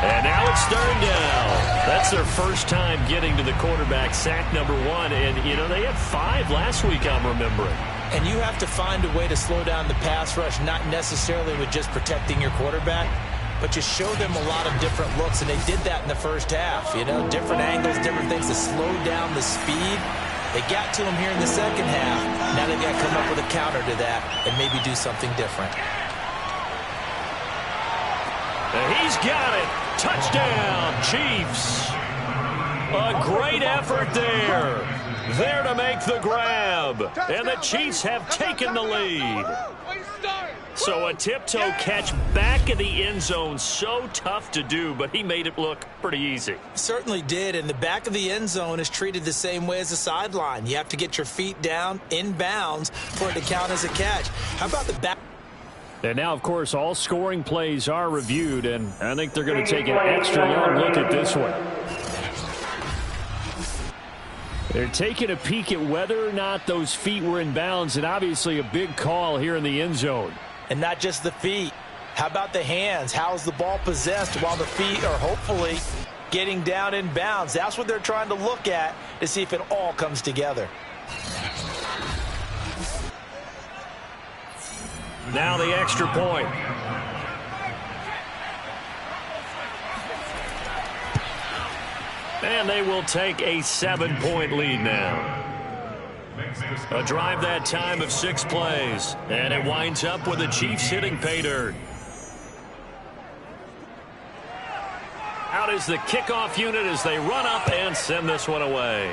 And now it's third down. That's their first time getting to the quarterback, sack number 1. And, you know, they had 5 last week, I'm remembering. And you have to find a way to slow down the pass rush, not necessarily with just protecting your quarterback, but just show them a lot of different looks. And they did that in the first half. You know, different angles, different things to slow down the speed. They got to him here in the second half. Now they've got to come up with a counter to that and maybe do something different. And he's got it. Touchdown, Chiefs. A great effort there. There to make the grab. And the Chiefs have taken the lead. So a tiptoe catch back in the end zone. So tough to do, but he made it look pretty easy. Certainly did, and the back of the end zone is treated the same way as the sideline. You have to get your feet down in bounds for it to count as a catch. How about the back? And now, of course, all scoring plays are reviewed, and I think they're going to take an extra long look at this one. They're taking a peek at whether or not those feet were in bounds, and obviously a big call here in the end zone. And not just the feet. How about the hands? How's the ball possessed while the feet are hopefully getting down in bounds? That's what they're trying to look at to see if it all comes together. Now the extra point. And they will take a 7-point lead now. A drive that time of 6 plays. And it winds up with the Chiefs hitting pay dirt. Out is the kickoff unit as they run up and send this one away.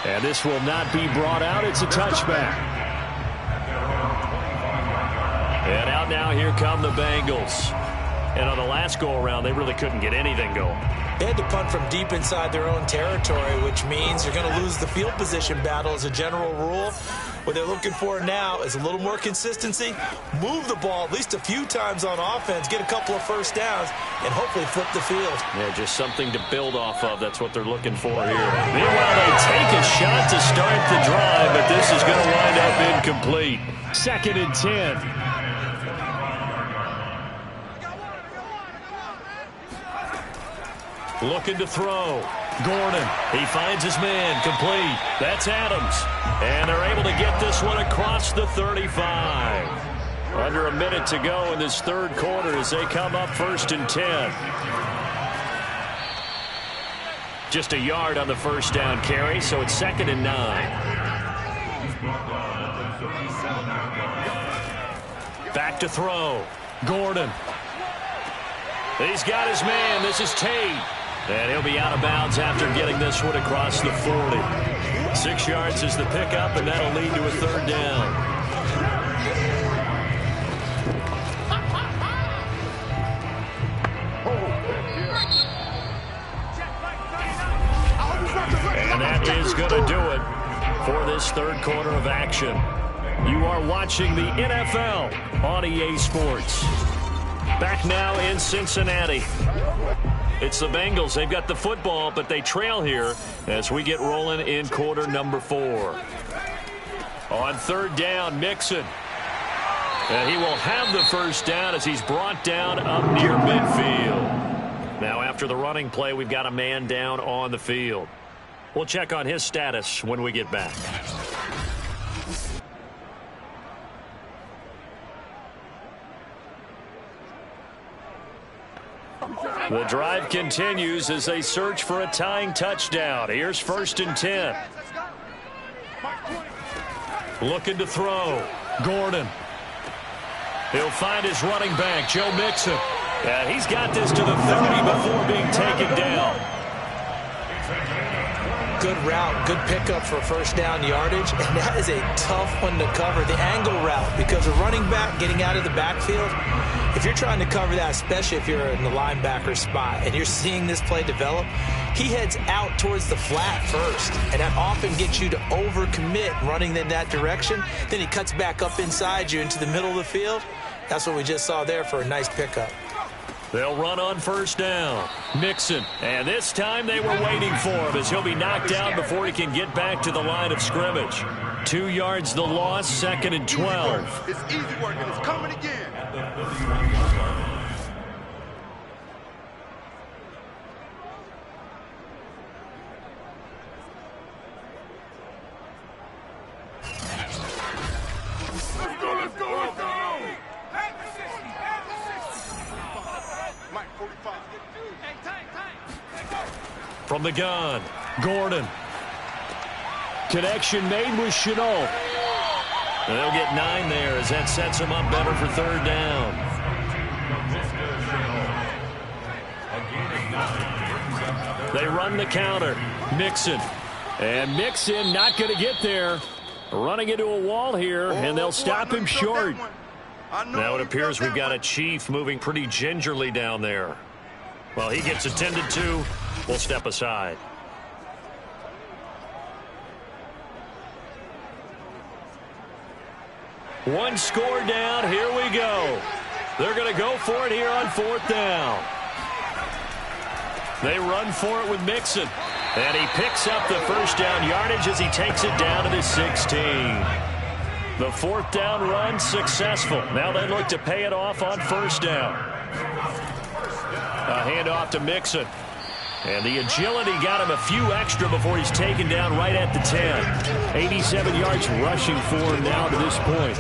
And this will not be brought out. It's a touchback. And out now, here come the Bengals. And on the last go-around, they really couldn't get anything going. They had to punt from deep inside their own territory, which means you're going to lose the field position battle as a general rule. What they're looking for now is a little more consistency, move the ball at least a few times on offense, get a couple of first downs, and hopefully flip the field. Yeah, just something to build off of. That's what they're looking for here. Meanwhile, they take a shot to start the drive, but this is going to wind up incomplete. 2nd and 10. Looking to throw. Gordon. He finds his man. Complete. That's Adams. And they're able to get this one across the 35. Under a minute to go in this third quarter as they come up 1st and 10. Just a yard on the first down carry, so it's 2nd and 9. Back to throw. Gordon. He's got his man. This is Tate. And he'll be out of bounds after getting this one across the 40. 6 yards is the pickup, and that'll lead to a third down. And that is going to do it for this third quarter of action. You are watching the NFL on EA Sports. Back now in Cincinnati. It's the Bengals. They've got the football, but they trail here as we get rolling in quarter number 4. On third down, Mixon. And he will have the first down as he's brought down up near midfield. Now after the running play, we've got a man down on the field. We'll check on his status when we get back. The drive continues as they search for a tying touchdown. Here's 1st and 10. Looking to throw. Gordon. He'll find his running back, Joe Mixon. And he's got this to the 30 before being taken down. Good route, good pickup for first down yardage, and that is a tough one to cover, the angle route, because a running back getting out of the backfield, if you're trying to cover that, especially if you're in the linebacker spot and you're seeing this play develop, he heads out towards the flat first, and that often gets you to overcommit running in that direction. Then he cuts back up inside you into the middle of the field. That's what we just saw there for a nice pickup. They'll run on first down. Mixon. And this time they were waiting for him as he'll be knocked down before he can get back to the line of scrimmage. 2 yards the loss, 2nd and 12. It's easy work, and it's coming again. Let's go. Mike, 45. From the gun, Gordon. Connection made with Chenault. They'll get 9 there as that sets him up better for 3rd down. They run the counter. Mixon. And Mixon not going to get there. Running into a wall here, and they'll stop him short. Now it appears we've got a Chief moving pretty gingerly down there. Well, he gets attended to. We'll step aside. One score down. Here we go. They're going to go for it here on 4th down. They run for it with Mixon. And he picks up the first down yardage as he takes it down to the 16. The 4th down run successful. Now they look to pay it off on 1st down. A handoff to Mixon. And the agility got him a few extra before he's taken down right at the 10. 87 yards rushing for him now to this point.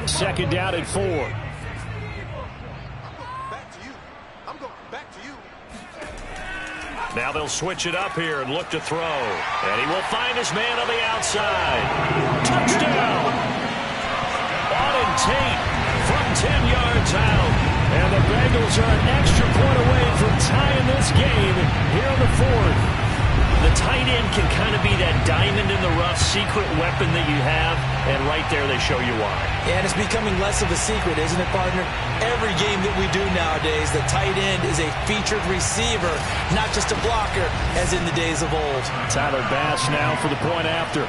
Second down at 4. Now they'll switch it up here and look to throw. And he will find his man on the outside. Touchdown! Auden Tate from 10 yards out. And the Bengals are an extra point away from tying this game here in the 4th. The tight end can kind of be that diamond in the rough secret weapon that you have, and right there they show you why. And it's becoming less of a secret, isn't it, partner? Every game that we do nowadays, the tight end is a featured receiver, not just a blocker, as in the days of old. Tyler Bass now for the point after.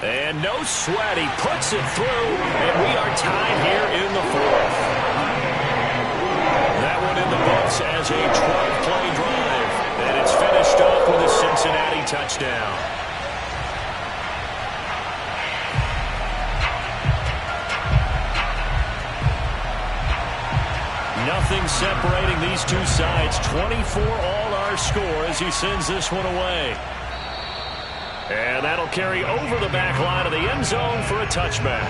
And no sweat, he puts it through, and we are tied here in the 4th. That one in the books as a 12-play drive. And it's finished off with a Cincinnati touchdown. Nothing separating these two sides. 24 all our score as he sends this one away. And that'll carry over the back line of the end zone for a touchback.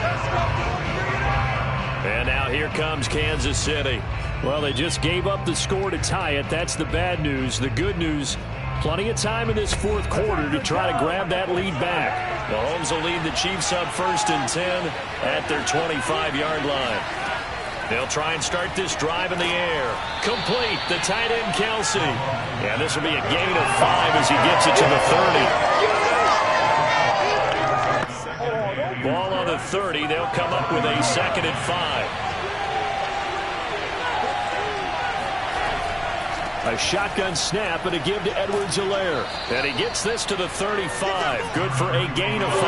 And now here comes Kansas City. Well, they just gave up the score to tie it. That's the bad news. The good news, plenty of time in this 4th quarter to try to grab that lead back. Mahomes will lead the Chiefs up 1st and 10 at their 25-yard line. They'll try and start this drive in the air. Complete, the tight end Kelsey. And this will be a gain of 5 as he gets it to the 30. Ball on the 30. They'll come up with a 2nd and 5. A shotgun snap and a give to Edwards-Helaire. And he gets this to the 35. Good for a gain of 5.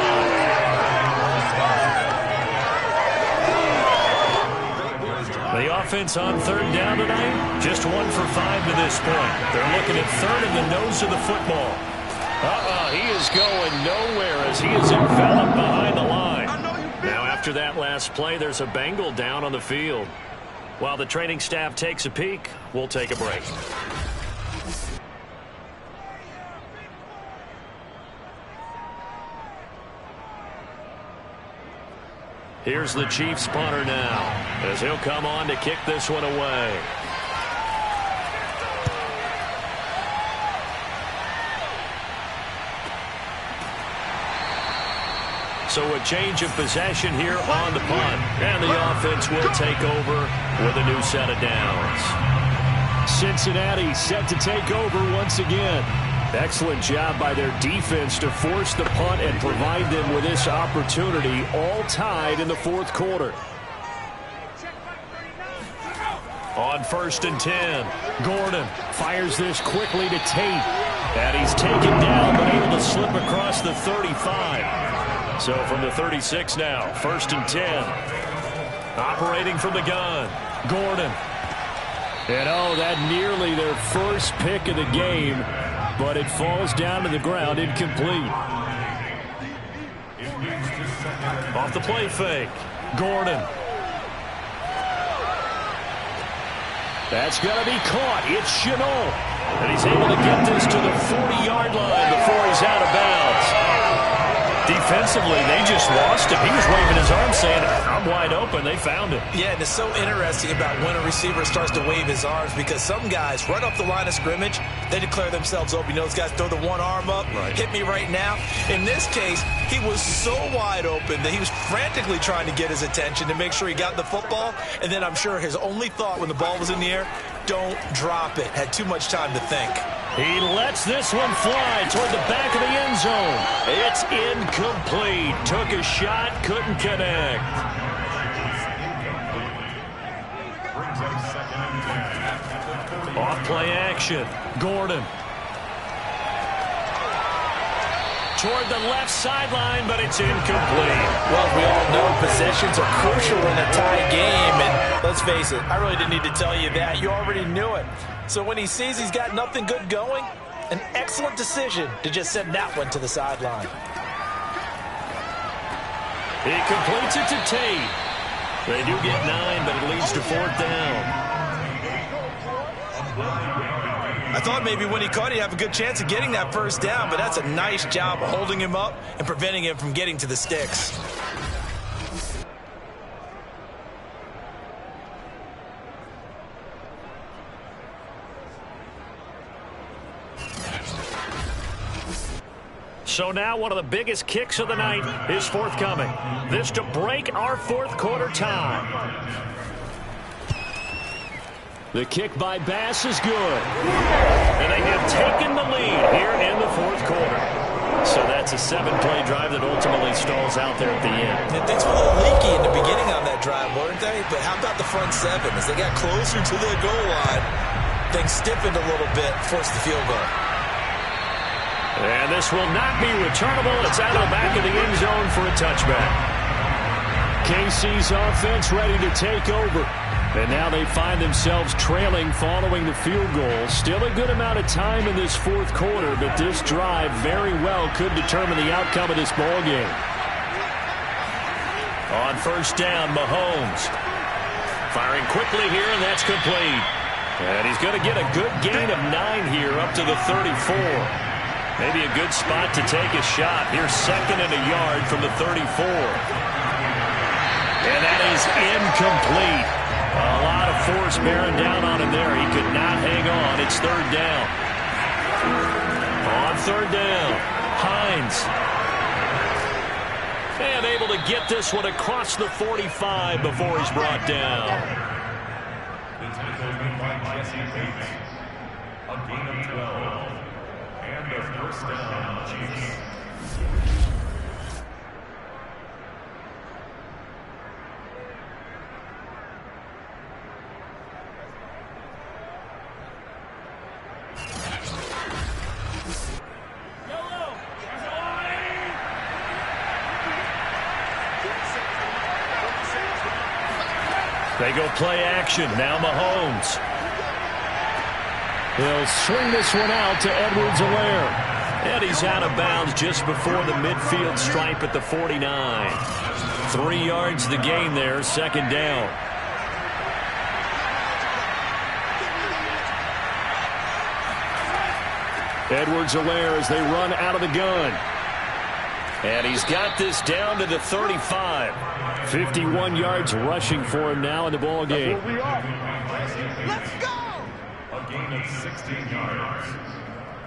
The offense on 3rd down tonight, just 1 for 5 to this point. They're looking at 3rd in the nose of the football. He is going nowhere as he is enveloped behind the line. Now after that last play, there's a Bengal down on the field. While the training staff takes a peek, we'll take a break. Here's the Chiefs punter now, as he'll come on to kick this one away. So a change of possession here on the punt. And the offense will take over with a new set of downs. Cincinnati set to take over once again. Excellent job by their defense to force the punt and provide them with this opportunity, all tied in the 4th quarter. On 1st and 10, Gordon fires this quickly to Tate. And he's taken down, but able to slip across the 35. So from the 36 now, 1st and 10. Operating from the gun, Gordon. And that nearly their first pick of the game, but it falls down to the ground incomplete. Off the play fake, Gordon. That's going to be caught. It's Chenault. And he's able to get this to the 40-yard line before he's out of bounds. Defensively, they just lost him. He was waving his arms saying, I'm wide open. They found him. Yeah, and it's so interesting about when a receiver starts to wave his arms because some guys, right off the line of scrimmage, they declare themselves open. You know, those guys throw the one arm up, hit me right now. In this case, he was so wide open that he was frantically trying to get his attention to make sure he got the football. And then I'm sure his only thought when the ball was in the air, don't drop it. Had too much time to think. He lets this one fly toward the back of the end zone. It's incomplete. Took a shot, couldn't connect. Off play action. Gordon. Toward the left sideline, but it's incomplete. Well, we all know possessions are crucial in a tie game, and let's face it, I really didn't need to tell you that. You already knew it. So when he sees he's got nothing good going, an excellent decision to just send that one to the sideline. He completes it to Tate. They do get 9, but it leads to 4th down. I thought maybe when he caught it, he'd have a good chance of getting that first down, but that's a nice job of holding him up and preventing him from getting to the sticks. So now one of the biggest kicks of the night is forthcoming. This to break our 4th quarter tie. The kick by Bass is good. And they have taken the lead here in the 4th quarter. So that's a 7-play drive that ultimately stalls out there at the end. And things were a little leaky in the beginning on that drive, weren't they? But how about the front 7? As they got closer to the goal line, things stiffened a little bit, forced the field goal. And this will not be returnable. It's out of the back of the end zone for a touchback. KC's offense ready to take over. And now they find themselves trailing following the field goal. Still a good amount of time in this 4th quarter, but this drive very well could determine the outcome of this ball game. On 1st down, Mahomes. Firing quickly here, and that's complete. And he's going to get a good gain of 9 here up to the 34. Maybe a good spot to take a shot. Here's 2nd and a yard from the 34. And that is incomplete. A lot of force bearing down on him there. He could not hang on. It's 3rd down. On 3rd down, Hines. And able to get this one across the 45 before he's brought down. The tackle made by Jesse Bates. A gain of 12. And a 1st down, Chiefs. They go play action. Now Mahomes. He'll swing this one out to Edwards-Helaire. And he's out of bounds just before the midfield stripe at the 49. 3 yards the gain there, 2nd down. Edwards-Helaire as they run out of the gun. And he's got this down to the 35. 51 yards rushing for him now in the ball game. Let's go! A gain of 16 yards.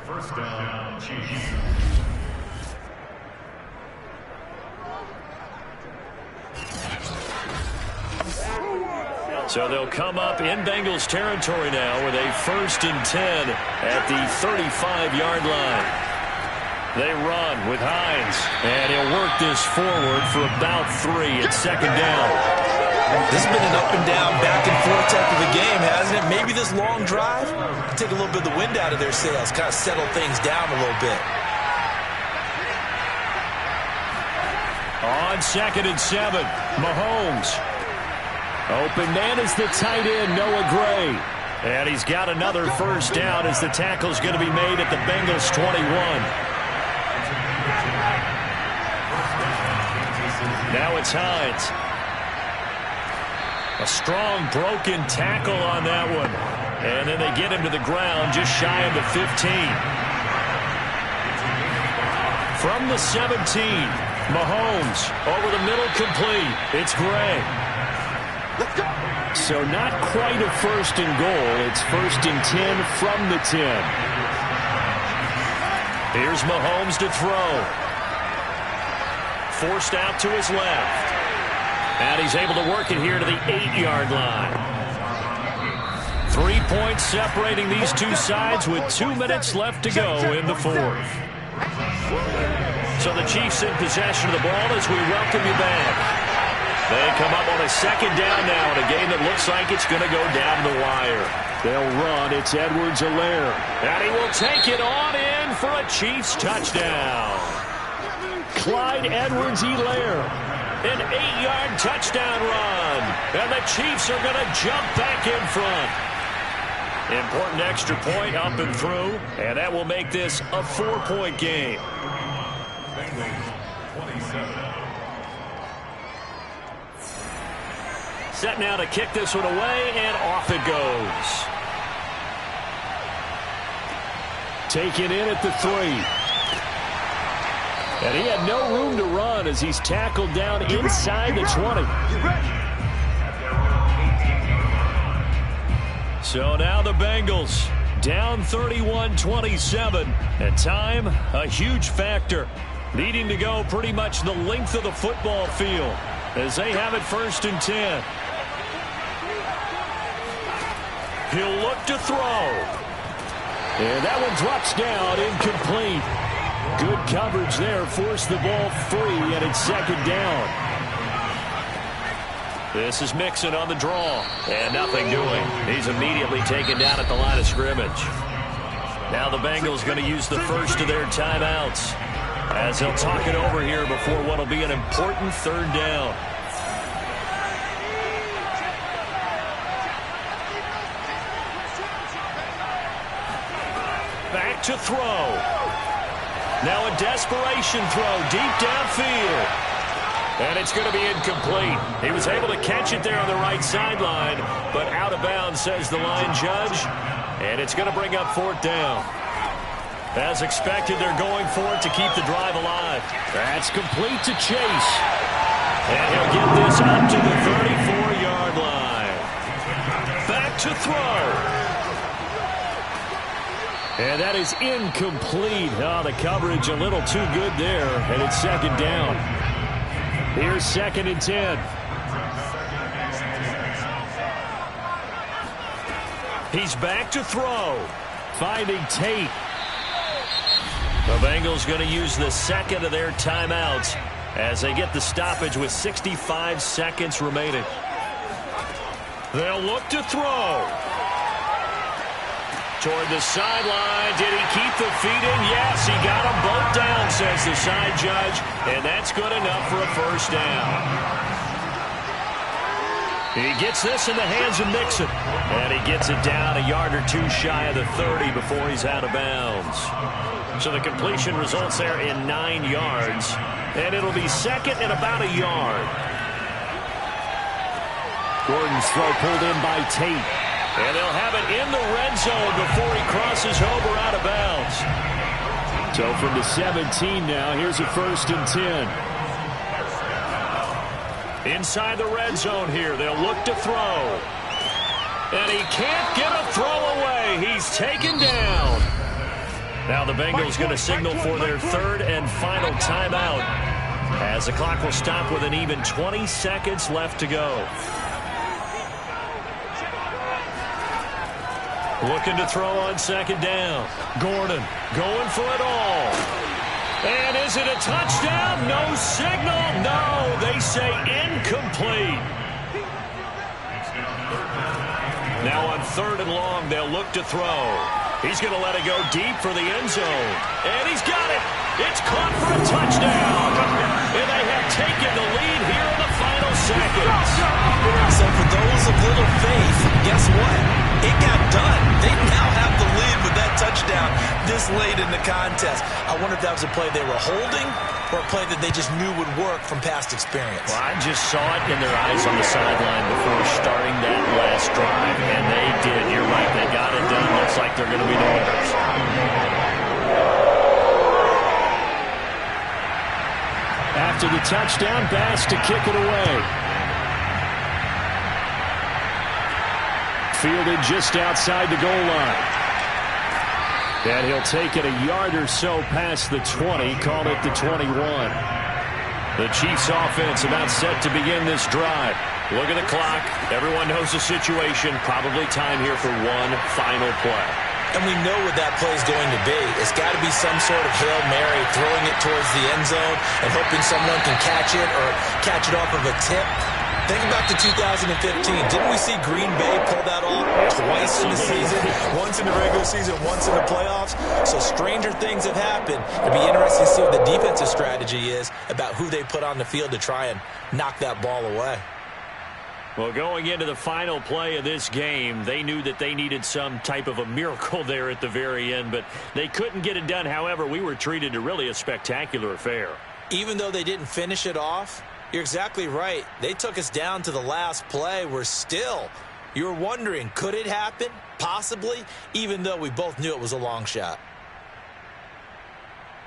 1st down, Chiefs. So they'll come up in Bengals territory now with a 1st and 10 at the 35-yard line. They run with Hines, and he'll work this forward for about 3 at 2nd down. This has been an up and down, back and forth type of a game, hasn't it? Maybe this long drive can take a little bit of the wind out of their sails, kind of settle things down a little bit. On 2nd and 7, Mahomes. Open man is the tight end, Noah Gray. And he's got another first down as the tackle's going to be made at the Bengals 21. Now it's Hines. A strong broken tackle on that one. And then they get him to the ground just shy of the 15. From the 17, Mahomes over the middle complete. It's Gray. So not quite a first and goal. It's 1st and 10 from the 10. Here's Mahomes to throw. Forced out to his left. And he's able to work it here to the 8-yard line. 3 points separating these two sides with 2 minutes left to go in the 4th. So the Chiefs in possession of the ball as we welcome you back. They come up on a 2nd down now in a game that looks like it's going to go down the wire. They'll run. It's Edwards-Helaire. And he will take it on in for a Chiefs touchdown. Clyde Edwards-Helaire. An 8-yard touchdown run. And the Chiefs are going to jump back in front. Important extra point up and through. And that will make this a 4-point game. Set now to kick this one away, and off it goes. Taken in at the 3. And he had no room to run as he's tackled down inside the 20. So now the Bengals down 31-27. At time, a huge factor. Needing to go pretty much the length of the football field as they have it 1st and 10. He'll look to throw. And that one drops down, incomplete. Good coverage there, forced the ball free, and it's 2nd down. This is Mixon on the draw, and nothing doing. He's immediately taken down at the line of scrimmage. Now the Bengals going to use the first of their timeouts as they'll talk it over here before what will be an important 3rd down. Back to throw. Now a desperation throw deep downfield. And it's going to be incomplete. He was able to catch it there on the right sideline, but out of bounds, says the line judge. And it's going to bring up 4th down. As expected, they're going for it to keep the drive alive. That's complete to Chase. And he'll get this up to the 34-yard line. Back to throw. And that is incomplete. Oh, the coverage a little too good there, and it's 2nd down. Here's 2nd and 10. He's back to throw. Finding Tate. The Bengals going to use the 2nd of their timeouts as they get the stoppage with 65 seconds remaining. They'll look to throw. Toward the sideline. Did he keep the feet in? Yes, he got them both down, says the side judge. And that's good enough for a 1st down. He gets this in the hands of Mixon. And he gets it down a yard or 2 shy of the 30 before he's out of bounds. So the completion results there in 9 yards. And it'll be 2nd and about a yard. Gordon's throw pulled in by Tate. And they'll have it in the red zone before he crosses over out of bounds. So from the 17 now, here's a 1st and 10. Inside the red zone here, they'll look to throw. And he can't get a throw away. He's taken down. Now the Bengals going to signal for their 3rd and final timeout as the clock will stop with an even 20 seconds left to go. Looking to throw on 2nd down. Gordon going for it all. And is it a touchdown? No signal. No, they say incomplete. Now on 3rd and long, they'll look to throw. He's going to let it go deep for the end zone. And he's got it. It's caught for a touchdown. And they have taken the lead here in the final seconds. So for those of little faith, guess what? It got done. They now have the lead with that touchdown this late in the contest. I wonder if that was a play they were holding or a play that they just knew would work from past experience. Well, I just saw it in their eyes on the sideline before starting that last drive, and they did. You're right. They got it done. Looks like they're going to be the winners. After the touchdown, Bass to kick it away. Fielded just outside the goal line. And he'll take it a yard or so past the 20, call it the 21. The Chiefs offense about set to begin this drive. Look at the clock. Everyone knows the situation. Probably time here for one final play. And we know what that play is going to be. It's got to be some sort of Hail Mary, throwing it towards the end zone and hoping someone can catch it or catch it off of a tip. Think back to 2015. Didn't we see Green Bay pull that off twice in the season? Once in the regular season, once in the playoffs. So stranger things have happened. It'd be interesting to see what the defensive strategy is about who they put on the field to try and knock that ball away. Well, going into the final play of this game, they knew that they needed some type of a miracle there at the very end, but they couldn't get it done. However, we were treated to really a spectacular affair. Even though they didn't finish it off, you're exactly right. They took us down to the last play. You're wondering, could it happen? Possibly, even though we both knew it was a long shot.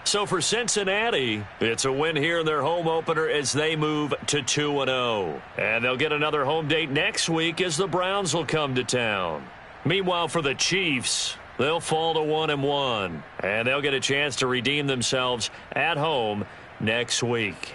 So for Cincinnati, it's a win here in their home opener as they move to 2-0. And they'll get another home date next week as the Browns will come to town. Meanwhile, for the Chiefs, they'll fall to 1-1. And they'll get a chance to redeem themselves at home next week.